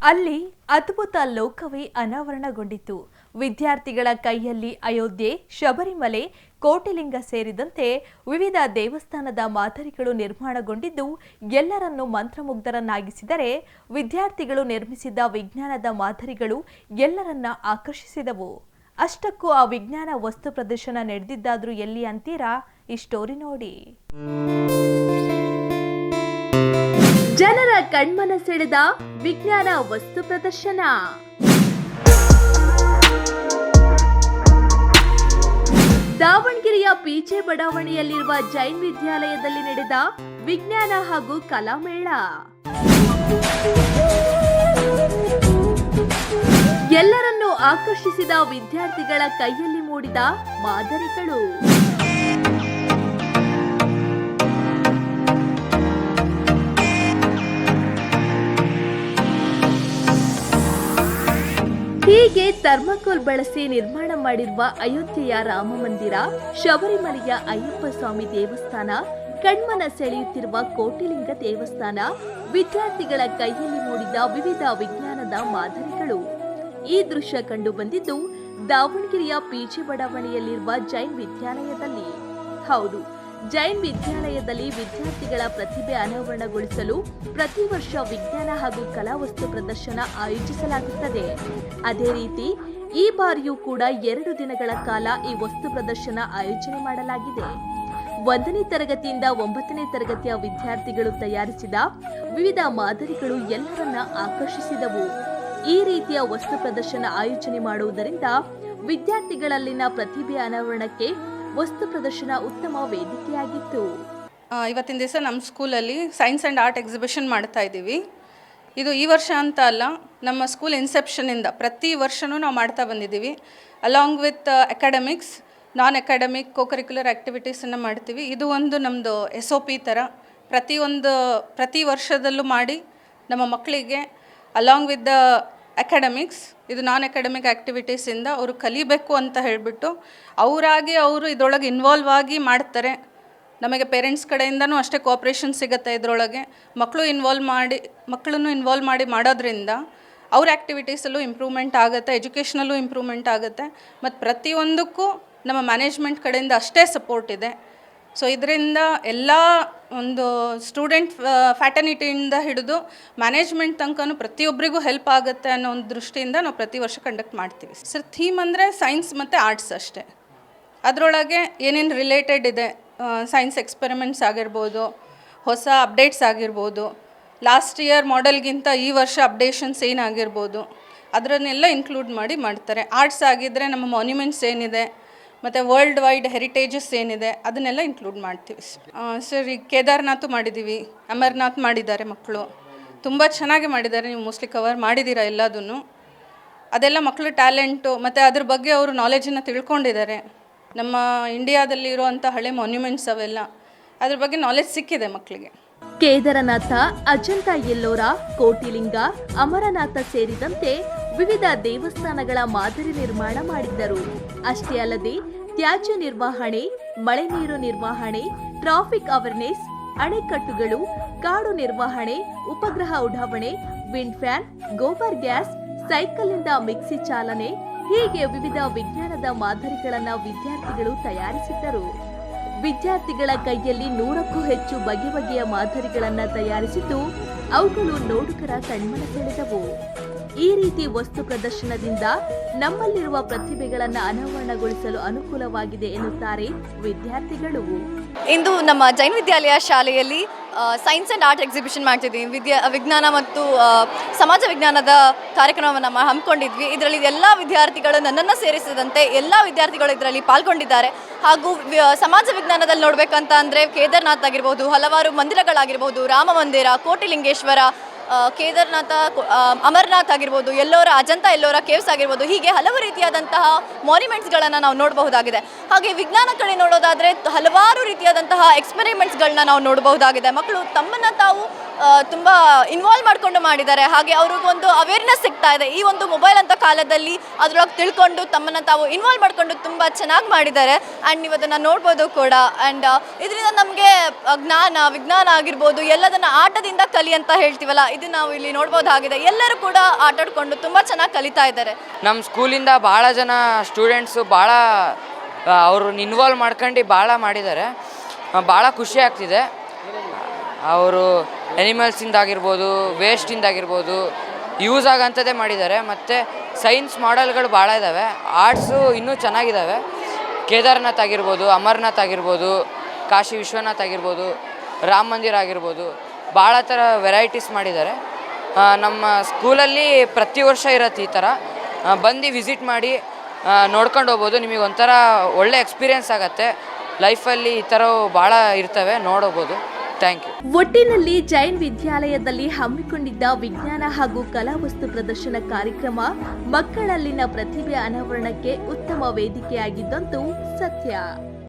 ಅಲ್ಲಿ ಅದ್ಭುತ ಲೋಕವೇ ಅನಾವರಣಗೊಂಡಿತು. ವಿದ್ಯಾರ್ಥಿಗಳ ಕೈಯಲ್ಲಿ ಅಯೋಧ್ಯೆ, ಶಬರಿಮಲೆ, ಕೋಟಿಲಿಂಗ ಸೇರಿದಂತೆ ವಿವಿಧ ದೇವಸ್ಥಾನದ ಮಾದರಿಗಳು ನಿರ್ಮಾಣಗೊಂಡಿದ್ದು ಎಲ್ಲರನ್ನೂ ಮಂತ್ರಮುಗ್ಧರನ್ನಾಗಿಸಿದರೆ, ವಿದ್ಯಾರ್ಥಿಗಳು ನಿರ್ಮಿಸಿದ ವಿಜ್ಞಾನದ ಮಾದರಿಗಳು ಎಲ್ಲರನ್ನ ಆಕರ್ಷಿಸಿದವು. ಅಷ್ಟಕ್ಕೂ ಆ ವಿಜ್ಞಾನ ವಸ್ತು ಪ್ರದರ್ಶನ ನಡೆದಿದ್ದಾದ್ರೂ ಎಲ್ಲಿ ಅಂತೀರಾ? ಈ ಸ್ಟೋರಿ ನೋಡಿ. ಜನರ ಕಣ್ಮನ ಸೆಳೆದ ವಿಜ್ಞಾನ ವಸ್ತು ಪ್ರದರ್ಶನ. ದಾವಣಗೆರೆಯ ಪಿಜೆ ಬಡಾವಣೆಯಲ್ಲಿರುವ ಜೈನ್ ವಿದ್ಯಾಲಯದಲ್ಲಿ ನಡೆದ ವಿಜ್ಞಾನ ಹಾಗೂ ಕಲಾಮೇಳ. ಎಲ್ಲರನ್ನೂ ಆಕರ್ಷಿಸಿದ ವಿದ್ಯಾರ್ಥಿಗಳ ಕೈಯಲ್ಲಿ ಮೂಡಿದ ಮಾದರಿಗಳು. ಹೀಗೆ ಥರ್ಮಾಕೋಲ್ ಬಳಸಿ ನಿರ್ಮಾಣ ಮಾಡಿರುವ ಅಯೋಧ್ಯೆಯ ರಾಮ ಮಂದಿರ, ಶಬರಿಮಲೆಯ ಅಯ್ಯಪ್ಪ ಸ್ವಾಮಿ ದೇವಸ್ಥಾನ, ಕಣ್ಮನ ಸೆಳೆಯುತ್ತಿರುವ ಕೋಟಿಲಿಂಗ ದೇವಸ್ಥಾನ, ವಿದ್ಯಾರ್ಥಿಗಳ ಕೈಯಲ್ಲಿ ಮೂಡಿದ ವಿವಿಧ ವಿಜ್ಞಾನದ ಮಾದರಿಗಳು. ಈ ದೃಶ್ಯ ಕಂಡು ಬಂದಿದ್ದು ದಾವಣಗೆರೆಯ ಪಿಜೆ ಬಡಾವಣೆಯಲ್ಲಿರುವ ಜೈನ್ ವಿದ್ಯಾಲಯದಲ್ಲಿ. ಹೌದು, ಜೈನ್ ವಿದ್ಯಾಲಯದಲ್ಲಿ ವಿದ್ಯಾರ್ಥಿಗಳ ಪ್ರತಿಭೆ ಅನಾವರಣಗೊಳಿಸಲು ಪ್ರತಿ ವರ್ಷ ವಿಜ್ಞಾನ ಹಾಗೂ ಕಲಾವಸ್ತು ಪ್ರದರ್ಶನ ಆಯೋಜಿಸಲಾಗುತ್ತದೆ. ಅದೇ ರೀತಿ ಈ ಬಾರಿಯೂ ಕೂಡ 2 ದಿನಗಳ ಕಾಲ ಈ ವಸ್ತು ಪ್ರದರ್ಶನ ಆಯೋಜನೆ ಮಾಡಲಾಗಿದೆ. 1ನೇ ತರಗತಿಯಿಂದ 9ನೇ ತರಗತಿಯ ವಿದ್ಯಾರ್ಥಿಗಳು ತಯಾರಿಸಿದ ವಿವಿಧ ಮಾದರಿಗಳು ಎಲ್ಲರನ್ನ ಆಕರ್ಷಿಸಿದವು. ಈ ರೀತಿಯ ವಸ್ತು ಪ್ರದರ್ಶನ ಆಯೋಜನೆ ಮಾಡುವುದರಿಂದ ವಿದ್ಯಾರ್ಥಿಗಳಲ್ಲಿನ ಪ್ರತಿಭೆ ಅನಾವರಣಕ್ಕೆ ವಸ್ತು ಪ್ರದರ್ಶನ ಉತ್ತಮ ವೇದಿಕೆಯಾಗಿತ್ತು. ಇವತ್ತಿನ ದಿವಸ ನಮ್ಮ ಸ್ಕೂಲಲ್ಲಿ ಸೈನ್ಸ್ ಆ್ಯಂಡ್ ಆರ್ಟ್ ಎಕ್ಸಿಬಿಷನ್ ಮಾಡ್ತಾ ಇದ್ದೀವಿ. ಇದು ಈ ವರ್ಷ ಅಂತ ಅಲ್ಲ, ನಮ್ಮ ಸ್ಕೂಲ್ ಇನ್ಸೆಪ್ಷನಿಂದ ಪ್ರತಿ ವರ್ಷವೂ ನಾವು ಮಾಡ್ತಾ ಬಂದಿದ್ದೀವಿ. Along with academics, non academic, cocurricular ಆ್ಯಕ್ಟಿವಿಟೀಸನ್ನು ಮಾಡ್ತೀವಿ. ಇದು ಒಂದು ನಮ್ಮದು SOP ಥರ ಪ್ರತಿ ವರ್ಷದಲ್ಲೂ ಮಾಡಿ ನಮ್ಮ ಮಕ್ಕಳಿಗೆ ಅಲಾಂಗ್ ವಿತ್ ದ ಅಕಾಡೆಮಿಕ್ಸ್, ಇದು ನಾನ್ ಅಕಾಡೆಮಿಕ್ ಆ್ಯಕ್ಟಿವಿಟೀಸಿಂದ ಅವರು ಕಲಿಬೇಕು ಅಂತ ಹೇಳಿಬಿಟ್ಟು ಅವರು ಇದರೊಳಗೆ ಇನ್ವಾಲ್ವ್ ಆಗಿ ಮಾಡ್ತಾರೆ. ನಮಗೆ ಪೇರೆಂಟ್ಸ್ ಕಡೆಯಿಂದನೂ ಅಷ್ಟೇ ಕೋಆಪ್ರೇಷನ್ ಸಿಗುತ್ತೆ. ಇದರೊಳಗೆ ಮಕ್ಕಳನ್ನು ಇನ್ವಾಲ್ವ್ ಮಾಡಿ ಮಾಡೋದ್ರಿಂದ ಅವ್ರ ಆ್ಯಕ್ಟಿವಿಟೀಸಲ್ಲೂ ಇಂಪ್ರೂವ್ಮೆಂಟ್ ಆಗುತ್ತೆ, ಎಜುಕೇಷನಲ್ಲೂ ಇಂಪ್ರೂವ್ಮೆಂಟ್ ಆಗುತ್ತೆ. ಮತ್ತು ಪ್ರತಿಯೊಂದಕ್ಕೂ ನಮ್ಮ ಮ್ಯಾನೇಜ್ಮೆಂಟ್ ಕಡೆಯಿಂದ ಅಷ್ಟೇ ಸಪೋರ್ಟ್ ಇದೆ. ಸೊ ಇದರಿಂದ ಎಲ್ಲ ಒಂದು ಸ್ಟೂಡೆಂಟ್ ಫ್ಯಾಟರ್ನಿಟಿಯಿಂದ ಹಿಡಿದು ಮ್ಯಾನೇಜ್ಮೆಂಟ್ ತನಕನೂ ಪ್ರತಿಯೊಬ್ಬರಿಗೂ ಹೆಲ್ಪ್ ಆಗುತ್ತೆ ಅನ್ನೋ ಒಂದು ದೃಷ್ಟಿಯಿಂದ ನಾವು ಪ್ರತಿ ವರ್ಷ ಕಂಡಕ್ಟ್ ಮಾಡ್ತೀವಿ. ಸರ್, ಥೀಮ್ ಅಂದರೆ ಸೈನ್ಸ್ ಮತ್ತು ಆರ್ಟ್ಸ್ ಅಷ್ಟೇ. ಅದರೊಳಗೆ ಏನೇನು ರಿಲೇಟೆಡ್ ಇದೆ, ಸೈನ್ಸ್ ಎಕ್ಸ್ಪೆರಿಮೆಂಟ್ಸ್ ಆಗಿರ್ಬೋದು, ಹೊಸ ಅಪ್ಡೇಟ್ಸ್ ಆಗಿರ್ಬೋದು, ಲಾಸ್ಟ್ ಇಯರ್ ಮಾಡೆಲ್ಗಿಂತ ಈ ವರ್ಷ ಅಪ್ಡೇಷನ್ಸ್ ಏನಾಗಿರ್ಬೋದು, ಅದರನ್ನೆಲ್ಲ ಇನ್ಕ್ಲೂಡ್ ಮಾಡ್ತಾರೆ. ಆರ್ಟ್ಸ್ ಆಗಿದ್ದರೆ ನಮ್ಮ ಮಾನ್ಯುಮೆಂಟ್ಸ್ ಏನಿದೆ ಮತ್ತು ವರ್ಲ್ಡ್ ವೈಡ್ ಹೆರಿಟೇಜಸ್ ಏನಿದೆ ಅದನ್ನೆಲ್ಲ ಇನ್ಕ್ಲೂಡ್ ಮಾಡ್ತೀವಿ. ಸರ್, ಈಗ ಕೇದಾರ್ನಾಥ್ ಮಾಡಿದ್ದೀವಿ, ಅಮರ್ನಾಥ್ ಮಾಡಿದ್ದಾರೆ ಮಕ್ಕಳು, ತುಂಬ ಚೆನ್ನಾಗಿ ಮಾಡಿದ್ದಾರೆ. ನೀವು ಮೋಸ್ಟ್ಲಿ ಕವರ್ ಮಾಡಿದ್ದೀರಾ ಎಲ್ಲದನ್ನು. ಅದೆಲ್ಲ ಮಕ್ಕಳು ಟ್ಯಾಲೆಂಟು ಮತ್ತು ಅದ್ರ ಬಗ್ಗೆ ಅವರು ನಾಲೆಜನ್ನು ತಿಳ್ಕೊಂಡಿದ್ದಾರೆ. ನಮ್ಮ ಇಂಡಿಯಾದಲ್ಲಿರುವಂಥ ಹಳೆ ಮಾನ್ಯುಮೆಂಟ್ಸ್ ಅವೆಲ್ಲ ಅದ್ರ ಬಗ್ಗೆ ನಾಲೆಜ್ ಸಿಕ್ಕಿದೆ ಮಕ್ಕಳಿಗೆ. ಕೇದಾರನಾಥ, ಅಜಂತ ಎಲ್ಲೋರ, ಕೋಟಿಲಿಂಗ, ಅಮರನಾಥ ಸೇರಿದಂತೆ ವಿವಿಧ ದೇವಸ್ಥಾನಗಳ ಮಾದರಿ ನಿರ್ಮಾಣ ಮಾಡಿದ್ದರು. ಅಷ್ಟೇ ಅಲ್ಲದೆ ತ್ಯಾಜ್ಯ ನಿರ್ವಹಣೆ, ಮಳೆ ನೀರು ನಿರ್ವಹಣೆ, ಟ್ರಾಫಿಕ್ ಅವೇರ್ನೆಸ್, ಅಣೆಕಟ್ಟುಗಳು, ಕಾಡು ನಿರ್ವಹಣೆ, ಉಪಗ್ರಹ ಉಡಾವಣೆ, ವಿಂಡ್ ಫ್ಯಾನ್, ಗೋಬರ್ ಗ್ಯಾಸ್, ಸೈಕಲ್ನಿಂದ ಮಿಕ್ಸಿ ಚಾಲನೆ, ಹೀಗೆ ವಿವಿಧ ವಿಜ್ಞಾನದ ಮಾದರಿಗಳನ್ನು ವಿದ್ಯಾರ್ಥಿಗಳು ತಯಾರಿಸಿದ್ದರು. ವಿದ್ಯಾರ್ಥಿಗಳ ಕೈಯಲ್ಲಿ 100ಕ್ಕೂ ಹೆಚ್ಚು ಬಗೆಯ ಮಾದರಿಗಳನ್ನು ತಯಾರಿಸಿದ್ದು ಅವುಗಳು ನೋಡುಗರ ಕಣ್ಮನ ಸೆಳೆದವು. ಈ ರೀತಿ ವಸ್ತು ಪ್ರದರ್ಶನದಿಂದ ನಮ್ಮಲ್ಲಿರುವ ಪ್ರತಿಭೆಗಳನ್ನು ಅನಾವರಣಗೊಳಿಸಲು ಅನುಕೂಲವಾಗಿದೆ ಎನ್ನುತ್ತಾರೆ ವಿದ್ಯಾರ್ಥಿಗಳು. ಇಂದು ನಮ್ಮ ಜೈನ್ ವಿದ್ಯಾಲಯ ಶಾಲೆಯಲ್ಲಿ ಸೈನ್ಸ್ ಆ್ಯಂಡ್ ಆರ್ಟ್ ಎಕ್ಸಿಬಿಷನ್ ಮಾಡ್ತಿದ್ದೀವಿ. ವಿಜ್ಞಾನ ಮತ್ತು ಸಮಾಜ ವಿಜ್ಞಾನದ ಕಾರ್ಯಕ್ರಮವನ್ನು ಹಮ್ಮಿಕೊಂಡಿದ್ವಿ. ಇದರಲ್ಲಿ ಎಲ್ಲ ವಿದ್ಯಾರ್ಥಿಗಳು, ನನ್ನನ್ನು ಸೇರಿಸಿದಂತೆ ಎಲ್ಲ ವಿದ್ಯಾರ್ಥಿಗಳು ಇದರಲ್ಲಿ ಪಾಲ್ಗೊಂಡಿದ್ದಾರೆ. ಹಾಗೂ ಸಮಾಜ ವಿಜ್ಞಾನದಲ್ಲಿ ನೋಡಬೇಕಂತ ಅಂದರೆ ಕೇದಾರ್ನಾಥ್ ಆಗಿರ್ಬೋದು, ಹಲವಾರು ಮಂದಿರಗಳಾಗಿರ್ಬೋದು, ರಾಮ ಮಂದಿರ, ಕೋಟಿಲಿಂಗೇಶ್ವರ, ಕೇದಾರ್ನಾಥ, ಅಮರನಾಥ್ ಆಗಿರ್ಬೋದು, ಎಲ್ಲೋರ, ಅಜಂತ ಎಲ್ಲೋರ ಕೇವ್ಸ್ ಆಗಿರ್ಬೋದು, ಹೀಗೆ ಹಲವು ರೀತಿಯಾದಂತಹ ಮಾನ್ಯುಮೆಂಟ್ಸ್ಗಳನ್ನು ನಾವು ನೋಡಬಹುದಾಗಿದೆ. ಹಾಗೆ ವಿಜ್ಞಾನ ಕಡೆ ನೋಡೋದಾದರೆ ಹಲವಾರು ರೀತಿಯಾದಂತಹ ಎಕ್ಸ್ಪೆರಿಮೆಂಟ್ಸ್ಗಳನ್ನ ನಾವು ನೋಡಬಹುದಾಗಿದೆ. ಮಕ್ಕಳು ತಮ್ಮನ್ನು ತಾವು ತುಂಬ ಇನ್ವಾಲ್ವ್ ಮಾಡಿಕೊಂಡು ಮಾಡಿದ್ದಾರೆ. ಹಾಗೆ ಅವ್ರಿಗೊಂದು ಅವೇರ್ನೆಸ್ ಸಿಗ್ತಾ ಇದೆ. ಈ ಒಂದು ಮೊಬೈಲ್ ಅಂತ ಕಾಲದಲ್ಲಿ ಅದರೊಳಗೆ ತಿಳ್ಕೊಂಡು ತಮ್ಮನ್ನು ತಾವು ಇನ್ವಾಲ್ವ್ ಮಾಡಿಕೊಂಡು ತುಂಬ ಚೆನ್ನಾಗಿ ಮಾಡಿದ್ದಾರೆ. ಆ್ಯಂಡ್ ನೀವು ಅದನ್ನು ನೋಡ್ಬೋದು ಕೂಡ. ಆ್ಯಂಡ್ ಇದರಿಂದ ನಮಗೆ ವಿಜ್ಞಾನ ಆಗಿರ್ಬೋದು ಎಲ್ಲದನ್ನು ಆಟದಿಂದ ಕಲಿ ಅಂತ ಹೇಳ್ತೀವಲ್ಲ, ಇದು ನಾವು ಇಲ್ಲಿ ನೋಡ್ಬೋದಾಗಿದೆ. ಎಲ್ಲರೂ ಕೂಡ ಆಟಾಡ್ಕೊಂಡು ತುಂಬ ಚೆನ್ನಾಗಿ ಕಲಿತಾ ಇದ್ದಾರೆ. ನಮ್ಮ ಸ್ಕೂಲಿಂದ ಭಾಳ ಜನ ಸ್ಟೂಡೆಂಟ್ಸು ಭಾಳ ಅವ್ರನ್ನ ಇನ್ವಾಲ್ವ್ ಮಾಡ್ಕೊಂಡು ಭಾಳ ಮಾಡಿದ್ದಾರೆ. ಭಾಳ ಖುಷಿ ಆಗ್ತಿದೆ. ಅವರು ಎನಿಮಲ್ಸಿಂದಾಗಿರ್ಬೋದು, ವೇಸ್ಟಿಂದಾಗಿರ್ಬೋದು ಯೂಸ್ ಆಗೋಂಥದ್ದೇ ಮಾಡಿದ್ದಾರೆ. ಮತ್ತು ಸೈನ್ಸ್ ಮಾಡೆಲ್ಗಳು ಭಾಳ ಇದ್ದಾವೆ. ಆರ್ಟ್ಸು ಇನ್ನೂ ಚೆನ್ನಾಗಿದ್ದಾವೆ. ಕೇದಾರ್ನಾಥ್ ಆಗಿರ್ಬೋದು, ಅಮರ್ನಾಥ್ ಆಗಿರ್ಬೋದು, ಕಾಶಿ ವಿಶ್ವನಾಥ್ ಆಗಿರ್ಬೋದು, ರಾಮ ಮಂದಿರ ಆಗಿರ್ಬೋದು, ಭಾಳ ಥರ ವೆರೈಟೀಸ್ ಮಾಡಿದ್ದಾರೆ. ನಮ್ಮ ಸ್ಕೂಲಲ್ಲಿ ಪ್ರತಿ ವರ್ಷ ಇರುತ್ತೆ ಈ ಥರ. ಬಂದು ವಿಸಿಟ್ ಮಾಡಿ ನೋಡ್ಕೊಂಡು ಹೋಗ್ಬೋದು. ನಿಮಗೆ ಒಂಥರ ಒಳ್ಳೆ ಎಕ್ಸ್ಪೀರಿಯೆನ್ಸ್ ಆಗುತ್ತೆ. ಲೈಫಲ್ಲಿ ಈ ಥರವು ಭಾಳ ಇರ್ತವೆ, ನೋಡೋಬೋದು. Thank you. ಒಟ್ಟಿನಲ್ಲಿ ಜೈನ್ ವಿದ್ಯಾಲಯದಲ್ಲಿ ಹಮ್ಮಿಕೊಂಡಿದ್ದ ವಿಜ್ಞಾನ ಹಾಗೂ ಕಲಾವಸ್ತು ಪ್ರದರ್ಶನ ಕಾರ್ಯಕ್ರಮ ಮಕ್ಕಳಲ್ಲಿನ ಪ್ರತಿಭೆ ಅನಾವರಣಕ್ಕೆ ಉತ್ತಮ ವೇದಿಕೆಯಾಗಿದ್ದಂತೂ ಸತ್ಯ.